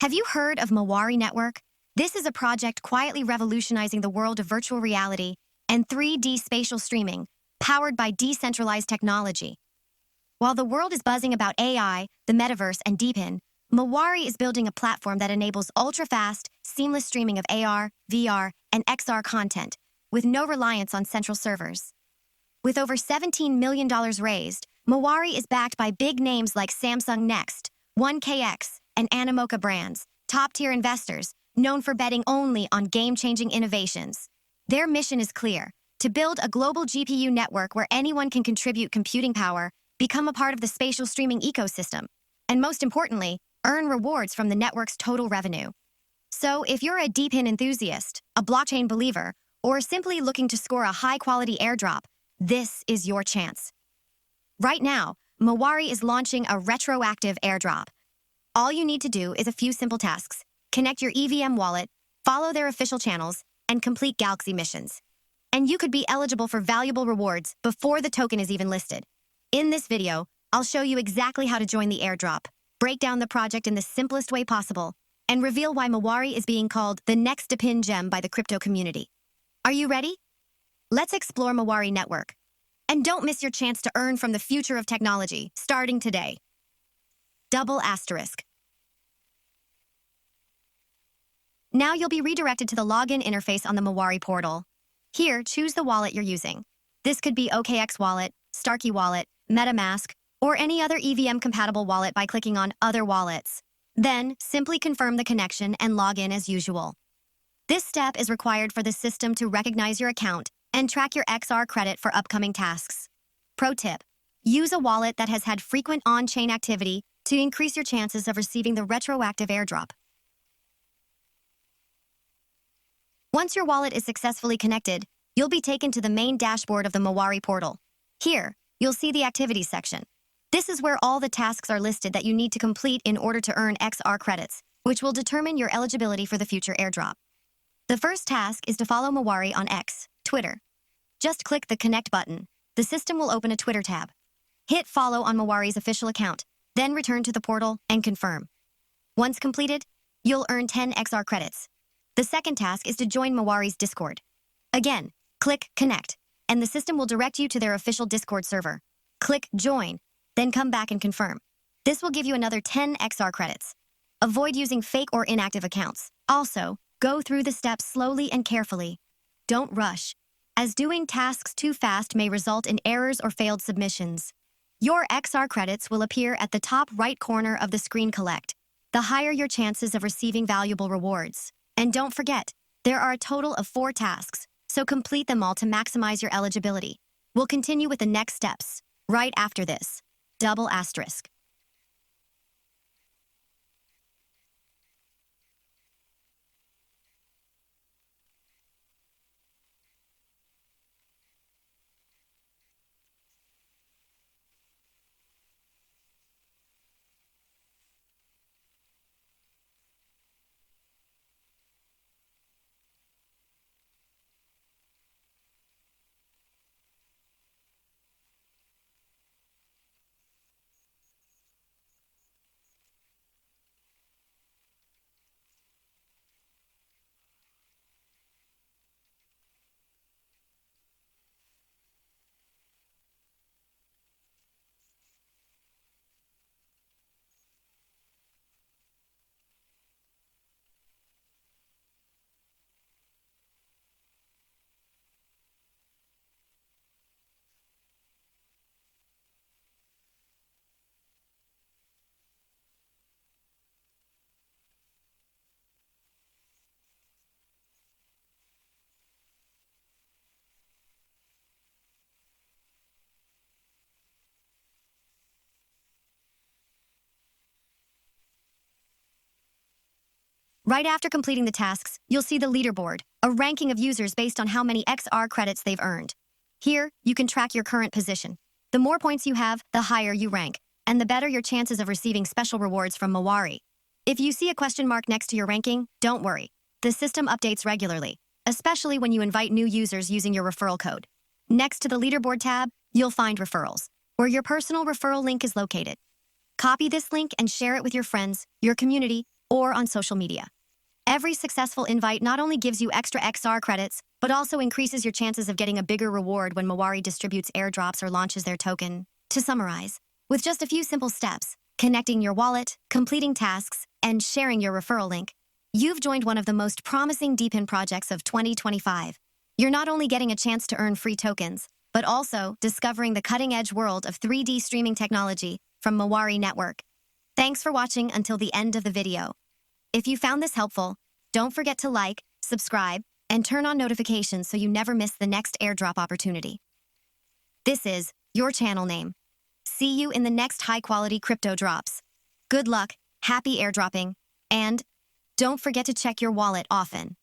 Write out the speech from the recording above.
Have you heard of Mawari Network? This is a project quietly revolutionizing the world of virtual reality and 3D spatial streaming, powered by decentralized technology. While the world is buzzing about AI, the metaverse, and DePIN, Mawari is building a platform that enables ultra-fast, seamless streaming of AR, VR, and XR content, with no reliance on central servers. With over $17 million raised, Mawari is backed by big names like Samsung Next, 1KX, and Animoca Brands, top-tier investors, known for betting only on game-changing innovations. Their mission is clear: to build a global GPU network where anyone can contribute computing power, become a part of the spatial streaming ecosystem, and most importantly, earn rewards from the network's total revenue. So if you're a DePIN enthusiast, a blockchain believer, or simply looking to score a high-quality airdrop, this is your chance. Right now, Mawari is launching a retroactive airdrop. All you need to do is a few simple tasks: connect your EVM wallet, follow their official channels, and complete Galaxy missions. And you could be eligible for valuable rewards before the token is even listed. In this video, I'll show you exactly how to join the airdrop, break down the project in the simplest way possible, and reveal why Mawari is being called the next DePIN gem by the crypto community. Are you ready? Let's explore Mawari Network. And don't miss your chance to earn from the future of technology, starting today. Double asterisk. Now you'll be redirected to the login interface on the Mawari Portal. Here, choose the wallet you're using. This could be OKX Wallet, Starkey Wallet, MetaMask, or any other EVM-compatible wallet by clicking on Other Wallets. Then, simply confirm the connection and log in as usual. This step is required for the system to recognize your account and track your XR credit for upcoming tasks. Pro tip: use a wallet that has had frequent on-chain activity to increase your chances of receiving the retroactive airdrop. Once your wallet is successfully connected, you'll be taken to the main dashboard of the Mawari Portal. Here, you'll see the Activities section. This is where all the tasks are listed that you need to complete in order to earn XR credits, which will determine your eligibility for the future airdrop. The first task is to follow Mawari on X, Twitter. Just click the Connect button. The system will open a Twitter tab. Hit follow on Mawari's official account, then return to the portal and confirm. Once completed, you'll earn 10 XR credits. The second task is to join Mawari's Discord. Again, click Connect, and the system will direct you to their official Discord server. Click Join, then come back and confirm. This will give you another 10 XR credits. Avoid using fake or inactive accounts. Also, go through the steps slowly and carefully. Don't rush, as doing tasks too fast may result in errors or failed submissions. Your XR credits will appear at the top right corner of the screen. Collect. The higher your chances of receiving valuable rewards. And don't forget, there are a total of 4 tasks, so complete them all to maximize your eligibility. We'll continue with the next steps right after this. Double asterisk. Right after completing the tasks, you'll see the leaderboard, a ranking of users based on how many XR credits they've earned. Here, you can track your current position. The more points you have, the higher you rank, and the better your chances of receiving special rewards from Mawari. If you see a question mark next to your ranking, don't worry. The system updates regularly, especially when you invite new users using your referral code. Next to the leaderboard tab, you'll find referrals, where your personal referral link is located. Copy this link and share it with your friends, your community, or on social media. Every successful invite not only gives you extra XR credits, but also increases your chances of getting a bigger reward when Mawari distributes airdrops or launches their token. To summarize, with just a few simple steps, connecting your wallet, completing tasks, and sharing your referral link, you've joined one of the most promising DePIN projects of 2025. You're not only getting a chance to earn free tokens, but also discovering the cutting-edge world of 3D streaming technology from Mawari Network. Thanks for watching until the end of the video. If you found this helpful, don't forget to like, subscribe, and turn on notifications so you never miss the next airdrop opportunity. This is your channel name. See you in the next high-quality crypto drops. Good luck, happy airdropping, and don't forget to check your wallet often.